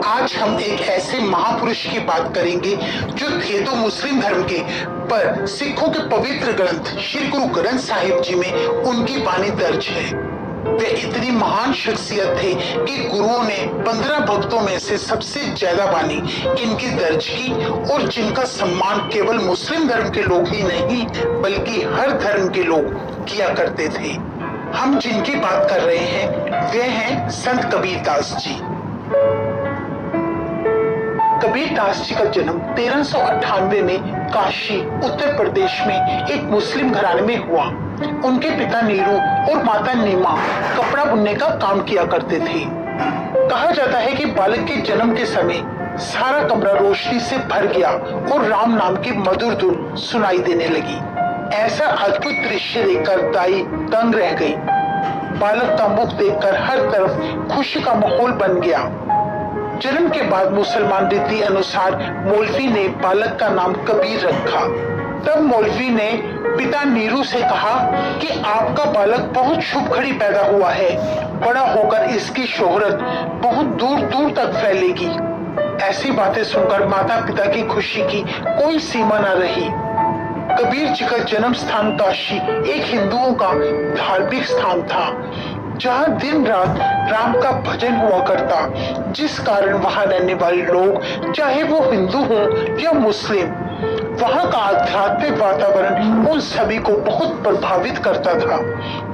आज हम एक ऐसे महापुरुष की बात करेंगे जो थे तो मुस्लिम धर्म के, पर सिखों के पवित्र ग्रंथ श्री गुरु ग्रंथ साहिब जी में उनकी बानी दर्ज है। वे इतनी महान शख्सियत थे कि गुरुओं ने 15 भक्तों में से सबसे ज्यादा बानी इनकी दर्ज की, और जिनका सम्मान केवल मुस्लिम धर्म के लोग ही नहीं बल्कि हर धर्म के लोग किया करते थे। हम जिनकी बात कर रहे हैं वे हैं संत कबीरदास जी। कबीरदास जी का जन्म 1398 में काशी उत्तर प्रदेश में एक मुस्लिम घराने में हुआ। उनके पिता नीरू और माता नीमा कपड़ा बुनने का काम किया करते थे। कहा जाता है कि बालक के जन्म के समय सारा कमरा रोशनी से भर गया और राम नाम की मधुर धुन सुनाई देने लगी। ऐसा अद्भुत दृश्य देखकर दाई दंग रह गई। बालक का मुख देखकर हर तरफ खुशी का माहौल बन गया। जन्म के बाद मुसलमान रीति अनुसार मौलवी ने बालक का नाम कबीर रखा। तब मौलवी ने पिता नीरू से कहा कि आपका बालक बहुत शुभ घड़ी पैदा हुआ है, बड़ा होकर इसकी शोहरत बहुत दूर दूर तक फैलेगी। ऐसी बातें सुनकर माता पिता की खुशी की कोई सीमा न रही। कबीर जी का जन्म स्थान काशी एक हिंदुओं का धार्मिक स्थान था, जहाँ दिन रात राम का भजन हुआ करता, जिस कारण वहाँ रहने वाले लोग चाहे वो हिंदू हों या मुस्लिम, वहाँ का आध्यात्मिक वातावरण उन सभी को बहुत प्रभावित करता था।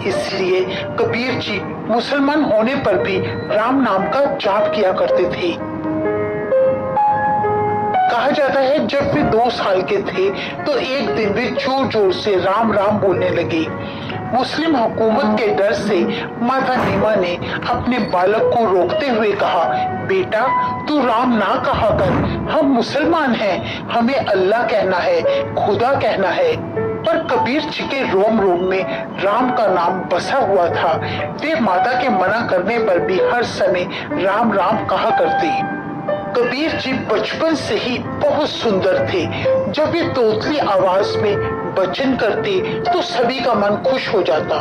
इसलिए कबीर जी मुसलमान होने पर भी राम नाम का जाप किया करते थे। कहा जाता है जब वे 2 साल के थे तो एक दिन वे जोर जोर से राम राम बोलने लगे। मुस्लिम हुकूमत के डर से माता नीमा ने अपने बालक को रोकते हुए कहा, बेटा तू राम ना कहा कर, हम मुसलमान हैं, हमें अल्लाह कहना है, खुदा कहना है। पर कबीर जी के रोम रोम में राम का नाम बसा हुआ था। वे माता के मना करने पर भी हर समय राम राम कहा करते। कबीर जी बचपन से ही बहुत सुंदर थे। जब वे तोतली आवाज में भजन करते तो सभी का मन खुश हो जाता।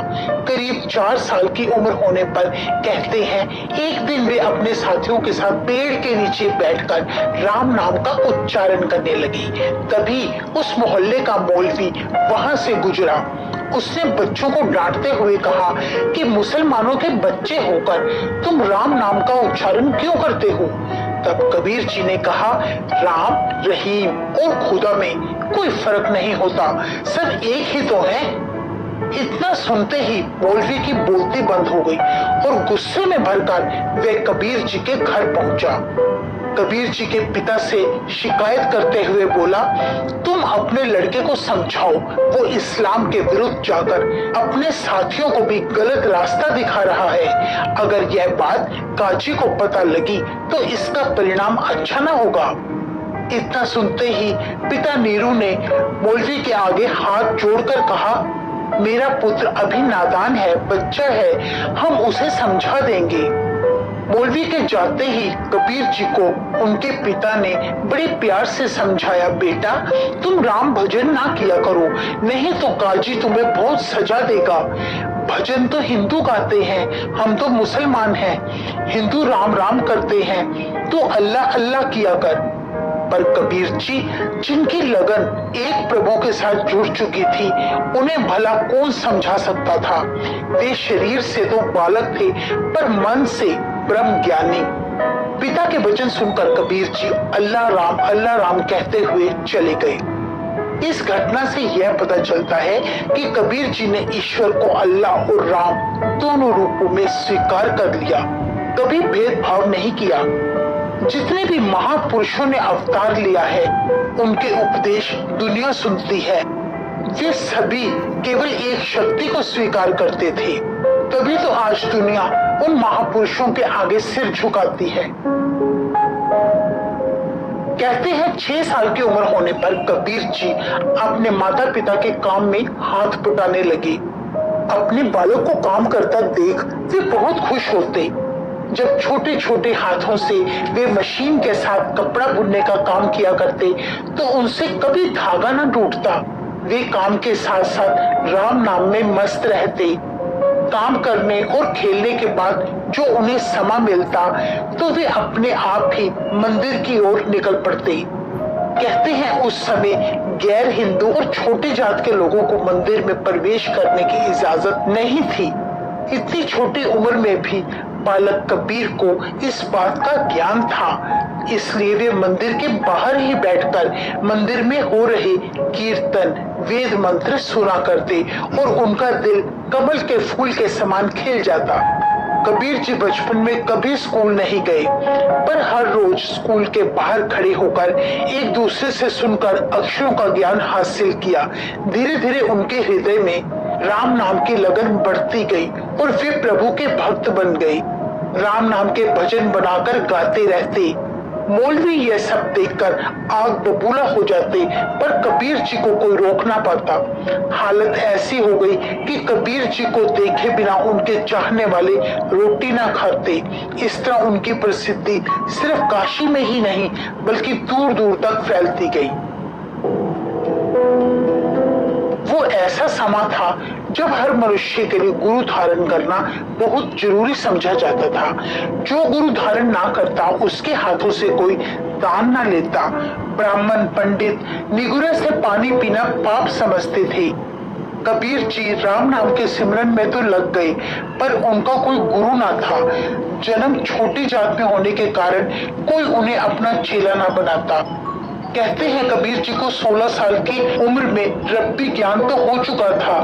करीब 4 साल की उम्र होने पर कहते हैं एक दिन वे अपने साथियों के साथ पेड़ के नीचे बैठकर राम नाम का उच्चारण करने लगी। तभी उस मोहल्ले का मौलवी वहां से गुजरा। उसने बच्चों को डांटते हुए कहा कि मुसलमानों के बच्चे होकर तुम राम नाम का उच्चारण क्यों करते हो? तब कबीर जी ने कहा, राम, रहीम और खुदा में कोई फर्क नहीं होता, सब एक ही तो है। इतना सुनते ही मौलवी की बोलती बंद हो गई और गुस्से में भरकर वे कबीर जी के घर पहुंचा। कबीर जी के पिता से शिकायत करते हुए बोला, तुम अपने लड़के को समझाओ, वो इस्लाम के विरुद्ध जाकर अपने साथियों को भी गलत रास्ता दिखा रहा है। अगर यह बात काजी को पता लगी तो इसका परिणाम अच्छा ना होगा। इतना सुनते ही पिता नीरू ने मौलवी के आगे हाथ जोड़कर कहा, मेरा पुत्र अभी नादान है, बच्चा है, हम उसे समझा देंगे। मौलवी के जाते ही कबीर जी को उनके पिता ने बड़े प्यार से समझाया, बेटा तुम राम भजन ना किया करो, नहीं तो काजी तुम्हें बहुत सजा देगा। भजन तो हिंदू गाते हैं, हम तो मुसलमान हैं। हिंदू राम राम करते हैं, तो अल्लाह अल्लाह किया कर। पर कबीर जी जिनकी लगन एक प्रभु के साथ जुड़ चुकी थी, उन्हें भला कौन समझा सकता था। वे शरीर से तो बालक थे पर मन से ब्रह्म ज्ञानी। पिता के वचन सुनकर कबीर जी अल्लाह राम कहते हुए चले गए। इस घटना से यह पता चलता है कि कबीर जी ने ईश्वर को अल्लाह और राम दोनों रूपों में स्वीकार कर लिया, कभी भेदभाव नहीं किया। जितने भी महापुरुषों ने अवतार लिया है उनके उपदेश दुनिया सुनती है। वे सभी केवल एक शक्ति को स्वीकार करते थे, तभी तो आज दुनिया उन महापुरुषों के आगे सिर झुकाती है। कहते हैं 6 साल की उम्र होने पर कबीर जी अपने माता पिता के काम में हाथ बटाने लगे। अपने बालक को काम करता देख वे बहुत खुश होते। जब छोटे छोटे हाथों से वे मशीन के साथ कपड़ा बुनने का काम किया करते तो उनसे कभी धागा न टूटता। वे काम के साथ साथ राम नाम में मस्त रहते। काम करने और खेलने के बाद जो उन्हें समय मिलता तो वे अपने आप ही मंदिर की ओर निकल पड़ते। कहते हैं उस समय गैर हिंदू और छोटी जात के लोगों को मंदिर में प्रवेश करने की इजाजत नहीं थी। इतनी छोटी उम्र में भी बालक कबीर को इस बात का ज्ञान था, इसलिए वे मंदिर के बाहर ही बैठकर मंदिर में हो रहे कीर्तन वेद मंत्र सुना करते और उनका दिल कमल के फूल के समान खिल जाता। कबीर जी बचपन में कभी स्कूल नहीं गए, पर हर रोज स्कूल के बाहर खड़े होकर एक दूसरे से सुनकर अक्षरों का ज्ञान हासिल किया। धीरे धीरे उनके हृदय में राम नाम की लगन बढ़ती गई और वे प्रभु के भक्त बन गए। राम नाम के भजन बनाकर गाते रहते। मौलवी यह सब देखकर आग बबूला हो जाते, पर कबीर जी को कोई रोक ना पाता। हालत ऐसी हो गई कि कबीर जी को देखे बिना उनके चाहने वाले रोटी ना खाते। इस तरह उनकी प्रसिद्धि सिर्फ काशी में ही नहीं बल्कि दूर दूर तक फैलती गई। वो ऐसा समा था जब हर मनुष्य के लिए गुरु धारण करना बहुत जरूरी समझा जाता था। जो गुरु धारण ना करता उसके हाथों से कोई दान ना लेता। ब्राह्मण पंडित निगुरे से पानी पीना पाप समझते थे। कबीर जी राम नाम के सिमरन में तो लग गए, पर उनका कोई गुरु ना था। जन्म छोटी जात में होने के कारण कोई उन्हें अपना चेला ना बनाता। कहते हैं कबीर जी को 16 साल की उम्र में रब्बी ज्ञान तो हो चुका था।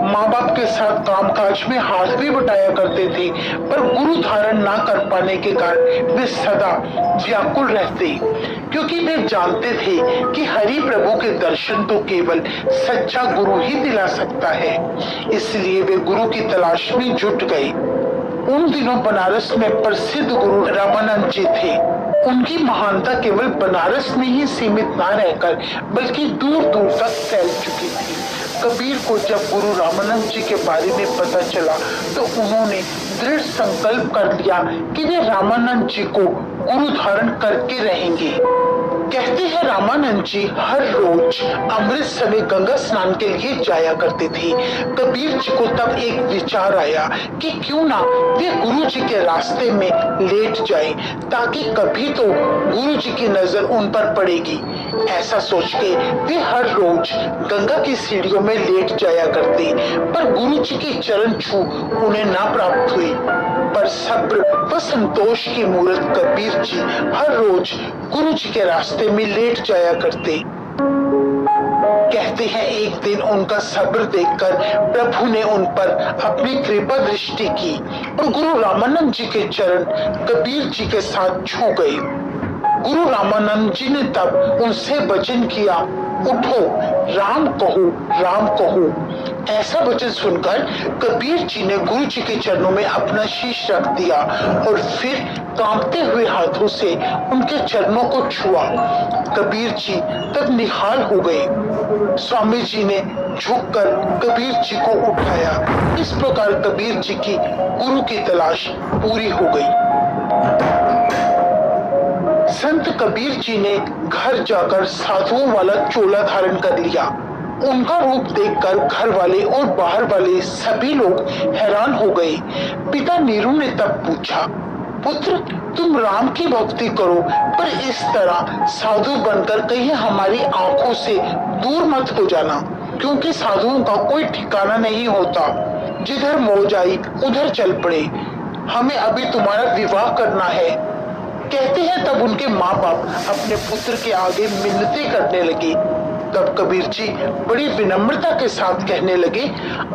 माँ बाप के साथ कामकाज में हाथ भी बटाया करते थे, पर गुरु धारण ना कर पाने के कारण वे सदा व्याकुल रहते, क्योंकि वे जानते थे कि हरि प्रभु के दर्शन तो केवल सच्चा गुरु ही दिला सकता है। इसलिए वे गुरु की तलाश में जुट गए। उन दिनों बनारस में प्रसिद्ध गुरु रामानंद जी थे। उनकी महानता केवल बनारस में ही सीमित न रहकर बल्कि दूर दूर तक फैल चुकी थी। कबीर को जब गुरु रामानंद जी के बारे में पता चला तो उन्होंने दृढ़ संकल्प कर लिया कि वे रामानंद जी को गुरु धारण करके रहेंगे। कहते हैं रामानंद जी हर रोज अमृत समय गंगा स्नान के लिए जाया करते थे। कबीर जी को तब एक विचार आया कि क्यों ना वे गुरु जी के रास्ते में लेट जाएं, ताकि कभी तो गुरु जी की नजर उन पर पड़ेगी। ऐसा सोच के वे हर रोज गंगा की सीढ़ियों में लेट जाया करते, पर गुरु जी की चरण छू उन्हें ना प्राप्त हुई। पर सब्र व संतोष की मूर्त कबीर जी हर रोज गुरु जी के रास्ते में लेट जाया करते। कहते हैं एक दिन उनका सब्र देखकर प्रभु ने उन पर अपनी कृपा दृष्टि की और गुरु रामानंद जी के चरण कबीर जी के साथ छू गए। गुरु रामानंद जी ने तब उनसे वचन किया, उठो राम कहो, राम कहो। ऐसा वचन सुनकर कबीर जी ने गुरु जी के चरणों में अपना शीश रख दिया और फिर कांपते हुए हाथों से उनके चरणों को छुआ। कबीर जी तब निहाल हो गए। स्वामी जी ने झुककर कबीर जी को उठाया। इस प्रकार कबीर जी की गुरु की तलाश पूरी हो गई। संत कबीर जी ने घर जाकर साधुओं वाला चोला धारण कर लिया। उनका रूप देखकर घर वाले और बाहर वाले सभी लोग हैरान हो गए। पिता नीरू ने तब पूछा, पुत्र तुम राम की भक्ति करो, पर इस तरह साधु बनकर कहीं हमारी आंखों से दूर मत हो जाना, क्योंकि साधुओं का कोई ठिकाना नहीं होता। जिधर मौज आई उधर चल पड़े। हमें अभी तुम्हारा विवाह करना है। कहते हैं तब उनके माँ बाप अपने पुत्र के आगे मिन्नतें करने लगे। तब कबीर जी बड़ी विनम्रता के साथ कहने लगे,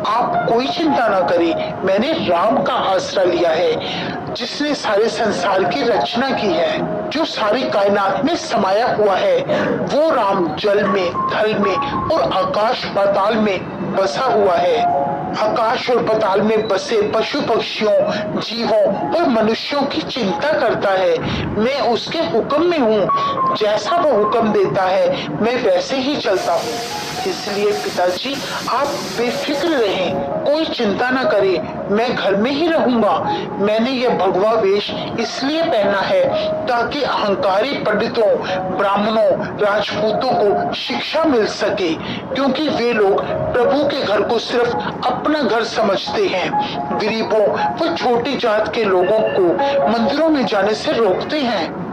आप कोई चिंता न करें, मैंने राम का आसरा लिया है, जिसने सारे संसार की रचना की है। जो सारी कायनात में समाया हुआ है वो राम जल में, थल में और आकाश पाताल में बसा हुआ है। आकाश और पाताल में बसे पशु पक्षियों, जीवों और मनुष्यों की चिंता करता है। मैं उसके हुक्म में हूँ। जैसा वो हुक्म देता है मैं वैसे ही चलता हूँ। इसलिए पिताजी आप बेफिक्र रहें, कोई चिंता न करें, मैं घर में ही रहूंगा। मैंने यह भगवा वेश इसलिए पहना है ताकि अहंकारी पंडितों, ब्राह्मणों, राजपूतों को शिक्षा मिल सके, क्योंकि वे लोग प्रभु के घर को सिर्फ अपना घर समझते हैं, गरीबों व छोटी जात के लोगों को मंदिरों में जाने से रोकते हैं।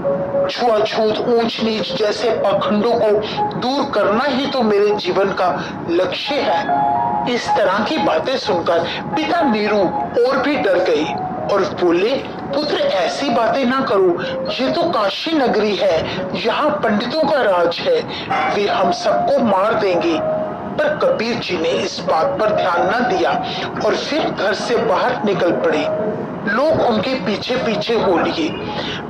छुआछूत, ऊंच नीच जैसे पाखंडों को दूर करना ही तो मेरे जीवन का लक्ष्य है। इस तरह की बातें सुनकर पिता नीरू और भी डर गए और बोले, पुत्र ऐसी बातें ना करो, ये तो काशी नगरी है, यहाँ पंडितों का राज है, वे हम सबको मार देंगे। पर कबीर जी ने इस बात पर ध्यान न दिया और फिर घर से बाहर निकल पड़े। लोग उनके पीछे पीछे हो लिए।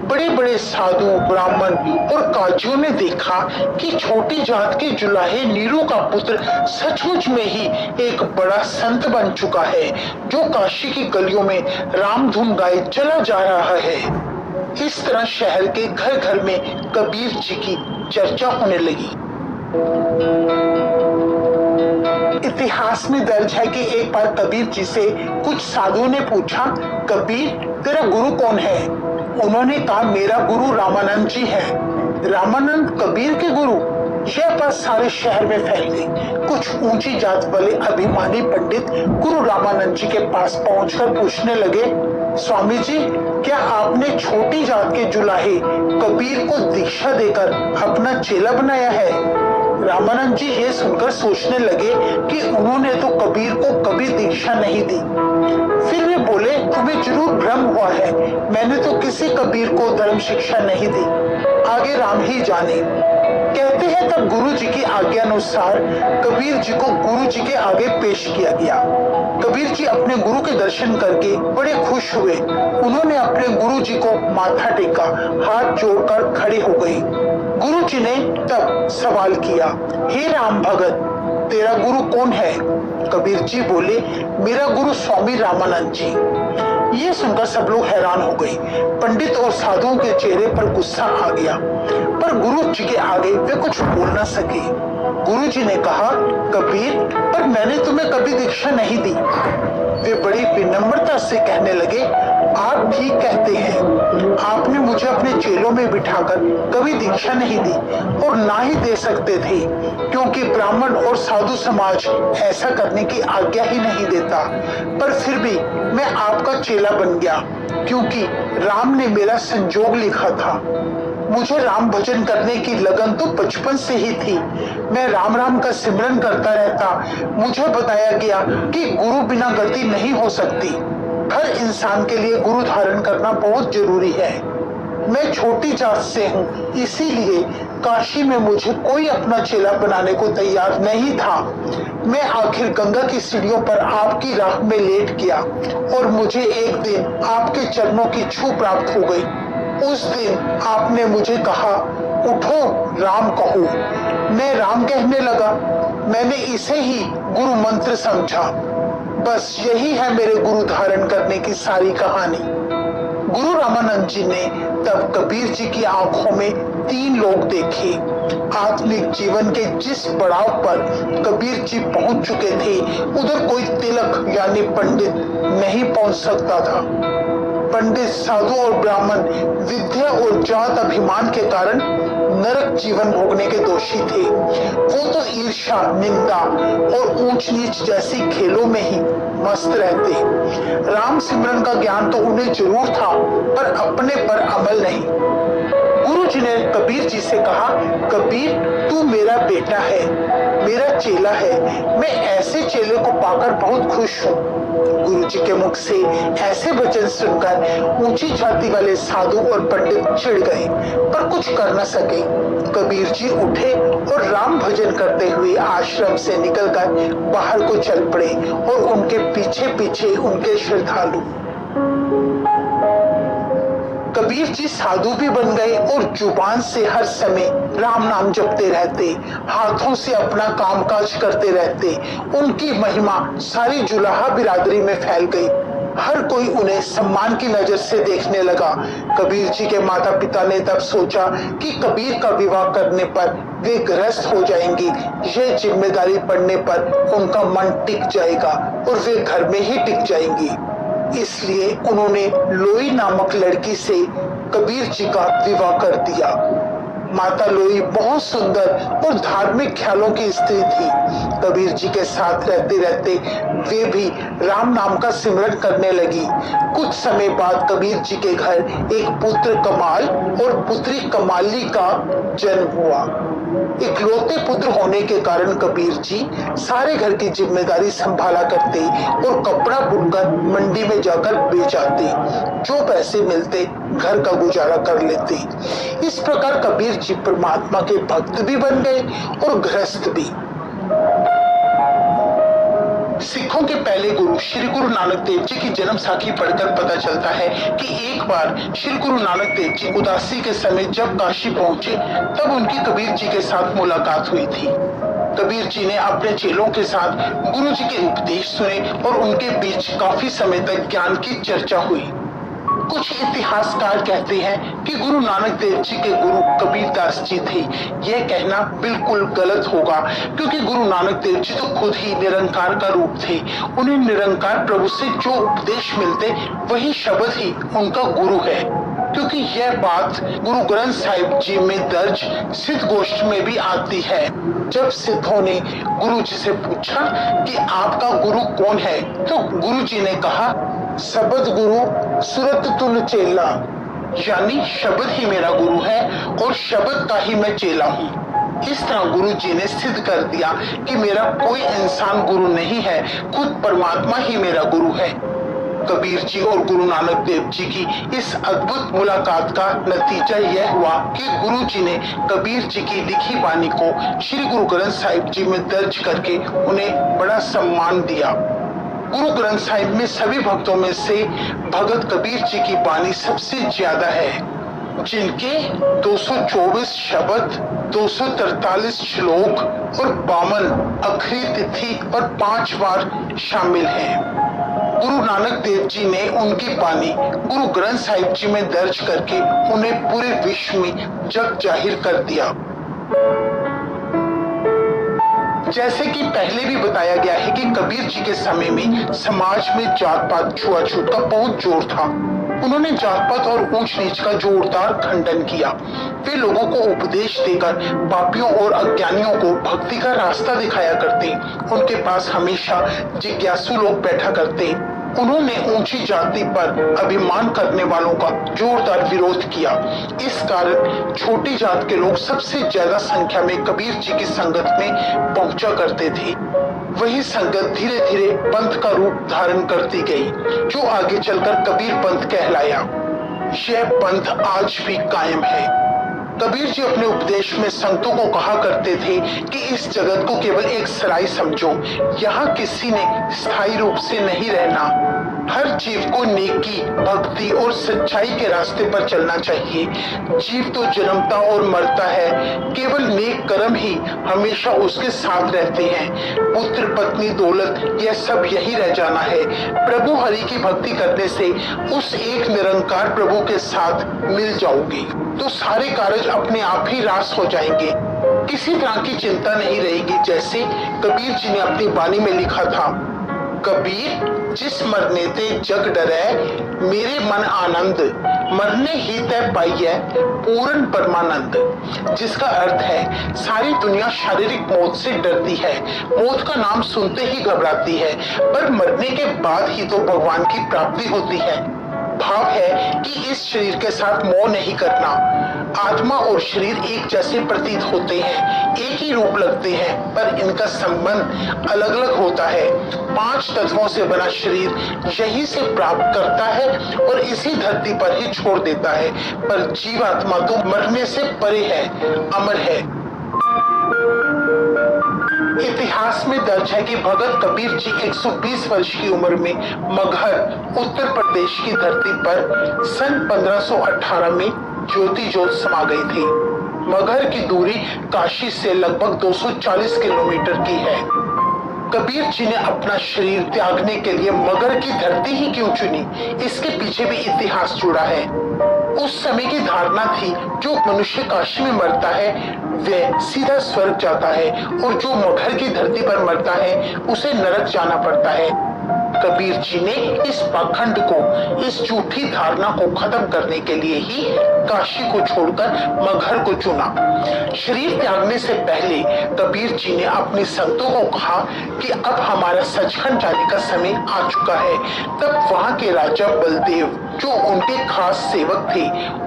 बड़े बड़े साधु, ब्राह्मण और काजियों ने देखा कि छोटी जात के जुलाहे नीरू का पुत्र सचमुच में ही एक बड़ा संत बन चुका है, जो काशी की गलियों में राम धुन गाए चला जा रहा है। इस तरह शहर के घर घर में कबीर जी की चर्चा होने लगी। इतिहास में दर्ज है कि एक बार कबीर जी से कुछ साधुओं ने पूछा, कबीर तेरा गुरु कौन है? उन्होंने कहा, मेरा गुरु रामानंद जी है। रामानंद कबीर के गुरु? यह बात सारे शहर में फैल गई। कुछ ऊंची जात वाले अभिमानी पंडित गुरु रामानंद जी के पास पहुंचकर पूछने लगे, स्वामी जी, क्या आपने छोटी जात के जुलाहे कबीर को दीक्षा देकर अपना चेला बनाया है? रामानंद जी ये सुनकर सोचने लगे कि उन्होंने तो कबीर को कभी दीक्षा नहीं दी। फिर वे बोले, तुम्हें जरूर भ्रम हुआ है, मैंने तो किसी कबीर को धर्म शिक्षा नहीं दी, आगे राम ही जाने। कहते हैं तब गुरु जी की आज्ञा अनुसार कबीर जी को गुरु जी के आगे पेश किया गया। कबीर जी अपने गुरु के दर्शन करके बड़े खुश हुए। उन्होंने अपने गुरु जी को माथा टेका, हाथ जोड़कर खड़े हो गए। गुरु जी ने तब सवाल किया, हे राम भगत, तेरा गुरु कौन है? कबीर जी बोले, मेरा गुरु स्वामी रामानंद जी। ये सुनकर सब लोग हैरान हो गए। पंडित और साधुओं के चेहरे पर गुस्सा आ गया, पर गुरु जी के आगे वे कुछ बोल न सके। गुरु जी ने कहा, कबीर, पर मैंने तुम्हें कभी दीक्षा नहीं दी। वे बड़ी विनम्रता से कहने लगे, आप ठीक कहते हैं, आपने मुझे अपने चेलों में बिठाकर कभी दीक्षा नहीं दी और ना ही दे सकते थे, क्योंकि ब्राह्मण और साधु समाज ऐसा करने की आज्ञा ही नहीं देता। पर फिर भी मैं आपका चेला बन गया, क्योंकि राम ने मेरा संजोग लिखा था। मुझे राम भजन करने की लगन तो बचपन से ही थी। मैं राम राम का सिमरन करता रहता। मुझे बताया गया कि गुरु बिना गति नहीं हो सकती। हर इंसान के लिए गुरु धारण करना बहुत जरूरी है। मैं छोटी जात से हूँ, इसीलिए काशी में मुझे कोई अपना चेला बनाने को तैयार नहीं था। मैं आखिर गंगा की सीढ़ियों पर आपकी राह में लेट गया और मुझे एक दिन आपके चरणों की छू प्राप्त हो गई। उस दिन आपने मुझे कहा, उठो राम कहो। मैं राम कहने लगा। मैंने इसे ही गुरु मंत्र समझा। बस यही है मेरे गुरु धारण करने की सारी कहानी। गुरु रामानंद जी ने तब कबीर जी की आंखों में 3 लोग देखे। आत्मिक जीवन के जिस पड़ाव पर कबीर जी पहुंच चुके थे, उधर कोई तिलक यानी पंडित नहीं पहुंच सकता था। पंडित, साधु और ब्राह्मण विद्या और जात अभिमान के कारण नरक जीवन भोगने के दोषी थे। वो तो ईर्ष्या, निंदा और ऊंच नीच जैसी खेलों में ही मस्त रहते। राम सिमरन का ज्ञान तो उन्हें जरूर था, पर अपने पर अमल नहीं। गुरु जी ने कबीर जी से कहा, कबीर, तू मेरा बेटा है, मेरा चेला है। मैं ऐसे चेले को पाकर बहुत खुश हूँ। गुरु जी के मुख से ऐसे वचन सुनकर ऊंची जाति वाले साधु और पंडित चिढ़ गए, पर कुछ कर न सके। कबीर जी उठे और राम भजन करते हुए आश्रम से निकलकर बाहर को चल पड़े और उनके पीछे पीछे उनके श्रद्धालु। कबीर जी साधु भी बन गए और जुबान से हर समय राम नाम जपते रहते, हाथों से अपना कामकाज करते रहते। उनकी महिमा सारी जुलाहा बिरादरी में फैल गई। हर कोई उन्हें सम्मान की नजर से देखने लगा। कबीर जी के माता पिता ने तब सोचा कि कबीर का विवाह करने पर वे गृहस्थ हो जाएंगी। यह जिम्मेदारी पड़ने पर उनका मन टिक जाएगा और वे घर में ही टिक जाएंगी। इसलिए उन्होंने लोई नामक लड़की से कबीर जी का विवाह कर दिया। माता लोई बहुत सुंदर और धार्मिक ख्यालों की स्त्री थी। कबीर जी के साथ रहते रहते वे भी राम नाम का सिमरन करने लगी। कुछ समय बाद कबीर जी के घर एक पुत्र कमाल और पुत्री कमाली का जन्म हुआ। इकलौते पुत्र होने के कारण कबीर जी सारे घर की जिम्मेदारी संभाला करते और कपड़ा बुनकर मंडी में जाकर बेच आते। जो पैसे मिलते घर का गुजारा कर लेते। इस प्रकार कबीर जी परमात्मा के भक्त भी बन गए और गृहस्थ भी। सिखों के पहले गुरु श्री गुरु नानक देव जी की जन्म साखी पढ़कर पता चलता है कि एक बार श्री गुरु नानक देव जी उदासी के समय जब काशी पहुंचे तब उनकी कबीर जी के साथ मुलाकात हुई थी। कबीर जी ने अपने चेलों के साथ गुरु जी के उपदेश सुने और उनके बीच काफी समय तक ज्ञान की चर्चा हुई। कुछ इतिहासकार कहते हैं कि गुरु नानक देव जी के गुरु कबीरदास जी थे। यह कहना बिल्कुल गलत होगा, क्योंकि गुरु नानक देव जी तो खुद ही निरंकार का रूप थे। उन्हें निरंकार प्रभु से जो उपदेश मिलते वही शब्द ही उनका गुरु है, क्योंकि यह बात गुरु ग्रंथ साहिब जी में दर्ज सिद्ध गोष्ठ में भी आती है। जब सिद्धों ने गुरु जी से पूछा कि आपका गुरु कौन है, तो गुरु जी ने कहा, शब्द गुरु सुरत तुल चेला, यानी शब्द ही मेरा गुरु है और शब्द का ही मैं चेला हूँ। इस तरह गुरु जी ने सिद्ध कर दिया कि मेरा कोई इंसान गुरु नहीं है, खुद परमात्मा ही मेरा गुरु है। कबीर जी और गुरु नानक देव जी की इस अद्भुत मुलाकात का नतीजा यह हुआ कि गुरु जी ने कबीर जी की लिखी वाणी को श्री गुरु ग्रंथ साहिब जी में दर्ज करके उन्हें बड़ा सम्मान दिया। गुरु ग्रंथ साहिब में सभी भक्तों में से भगत कबीर जी की वाणी सबसे ज्यादा है, जिनके 224 शब्द, 243 श्लोक और 52 अखरी तिथि और 5 बार शामिल हैं। गुरु नानक देव जी ने उनकी वाणी गुरु ग्रंथ साहिब जी में दर्ज करके उन्हें पूरे विश्व में जग जाहिर कर दिया। जैसे कि पहले भी बताया गया है कि कबीर जी के समय में समाज में जात पात छुआछूत का बहुत जोर था। उन्होंने जात पात और ऊंच नीच का जोरदार खंडन किया। वे लोगों को उपदेश देकर पापियों और अज्ञानियों को भक्ति का रास्ता दिखाया करते। उनके पास हमेशा जिज्ञासु लोग बैठा करते। उन्होंने ऊंची जाति पर अभिमान करने वालों का जोरदार विरोध किया। इस कारण छोटी जात के लोग सबसे ज्यादा संख्या में कबीर जी की संगत में पहुंचा करते थे। वही संगत धीरे धीरे पंथ का रूप धारण करती गई, जो आगे चलकर कबीर पंथ कहलाया। यह पंथ आज भी कायम है। कबीर जी अपने उपदेश में संतों को कहा करते थे कि इस जगत को केवल एक सराय समझो, यहाँ किसी ने स्थायी रूप से नहीं रहना। हर जीव को नेकी, भक्ति और सच्चाई के रास्ते पर चलना चाहिए। जीव तो जन्मता और मरता है, केवल नेक कर्म ही हमेशा उसके साथ रहते हैं। पुत्र, पत्नी, दौलत, यह सब यही रह जाना है। प्रभु हरि की भक्ति करने से उस एक निरंकार प्रभु के साथ मिल जाओगे तो सारे कार्य अपने आप ही रास हो जाएंगे। किसी तरह की चिंता नहीं रहेगी। जैसे कबीर जी ने अपनी वाणी में लिखा था, कबीर जिस मरने ते जग डरै, मेरे मन आनंद, मरने ही तय पाइए पूर्ण परमानंद। जिसका अर्थ है सारी दुनिया शारीरिक मौत से डरती है, मौत का नाम सुनते ही घबराती है, पर मरने के बाद ही तो भगवान की प्राप्ति होती है। भाव है कि इस शरीर के साथ मोह नहीं करना। आत्मा और शरीर एक जैसे प्रतीत होते हैं, एक ही रूप लगते हैं, पर इनका संबंध अलग अलग होता है। 5 तत्वों से बना शरीर यही से प्राप्त करता है और इसी धरती पर ही छोड़ देता है, पर जीवात्मा तो मरने से परे है, अमर है। इतिहास में दर्ज है कि भगत कबीर जी 120 वर्ष की उम्र में मगहर, उत्तर प्रदेश की धरती पर सन 1518 में ज्योति ज्योत समा गई थी। मगहर की दूरी काशी से लगभग 240 किलोमीटर की है। कबीर जी ने अपना शरीर त्यागने के लिए मगहर की धरती ही क्यों चुनी, इसके पीछे भी इतिहास जुड़ा है। उस समय की धारणा थी जो मनुष्य काशी में मरता है वह सीधा स्वर्ग जाता है और जो मगहर की धरती पर मरता है उसे नरक जाना पड़ता है। कबीर जी ने इस पाखंड को, इस झूठी धारणा को खत्म करने के लिए ही काशी को छोड़कर मगहर को चुना। शरीर त्यागने से पहले कबीर जी ने अपने संतों को कहा कि अब हमारा सचखंड जाने का समय आ चुका है। तब वहां के राजा बलदेव, जो उनके खास सेवक थे,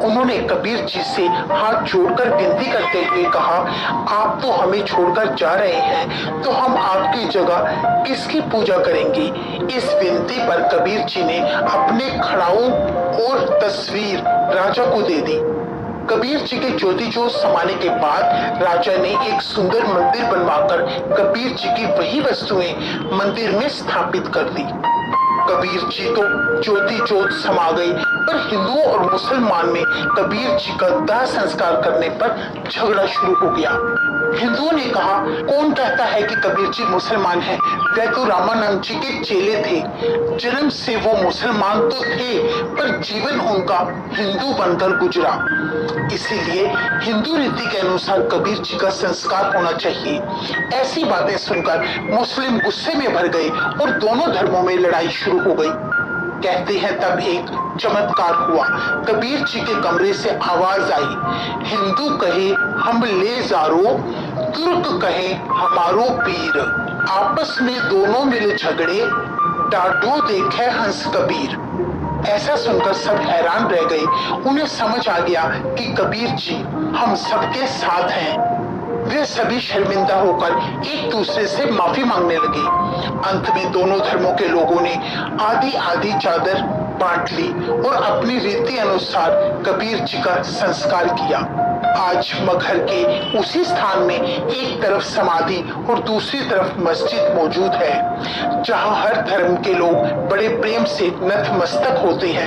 उन्होंने कबीर जी से हाथ जोड़कर विनती करते हुए कहा, आप तो हमें छोड़कर जा रहे हैं, तो हम आपकी जगह किसकी पूजा करेंगे। इस विनती पर कबीर जी ने अपने खड़ाऊ और तस्वीर राजा को दे दी। कबीर जी के ज्योति जोत समाने के बाद राजा ने एक सुंदर मंदिर बनवाकर कबीर जी की वही वस्तुएं मंदिर में स्थापित कर दी। कबीर जी तो ज्योति जोत समा गई, पर हिंदुओं और मुसलमान में कबीर जी का दाह संस्कार करने पर झगड़ा शुरू हो गया। हिंदुओं ने कहा, कौन कहता है कि कबीर जी मुसलमान हैं? वे तो रामानंद जी के चेले थे। जन्म से वो मुसलमान तो थे, पर जीवन उनका हिंदू बनकर गुजरा। इसीलिए हिंदू रीति के अनुसार कबीर जी का संस्कार होना चाहिए। ऐसी बातें सुनकर मुस्लिम गुस्से में भर गए और दोनों धर्मों में लड़ाई शुरू हो गई। कहते हैं तब एक चमत्कार हुआ। कबीर जी के कमरे से आवाज आई, हिंदू कहे हम ले जारो, तुर्क कहे हमारो पीर, आपस में दोनों मिले झगड़े, डाढ़ो देखे हंस कबीर। ऐसा सुनकर सब हैरान रह गए। उन्हें समझ आ गया कि कबीर जी हम सबके साथ हैं। वे सभी शर्मिंदा होकर एक दूसरे से माफी मांगने लगे। अंत में दोनों धर्मों के लोगों ने आधी आधी चादर बांट ली और अपनी रीति अनुसार कबीर जी का संस्कार किया। आज मगहर के उसी स्थान में एक तरफ समाधि और दूसरी तरफ मस्जिद मौजूद है, जहां हर धर्म के लोग बड़े प्रेम से नतमस्तक होते हैं।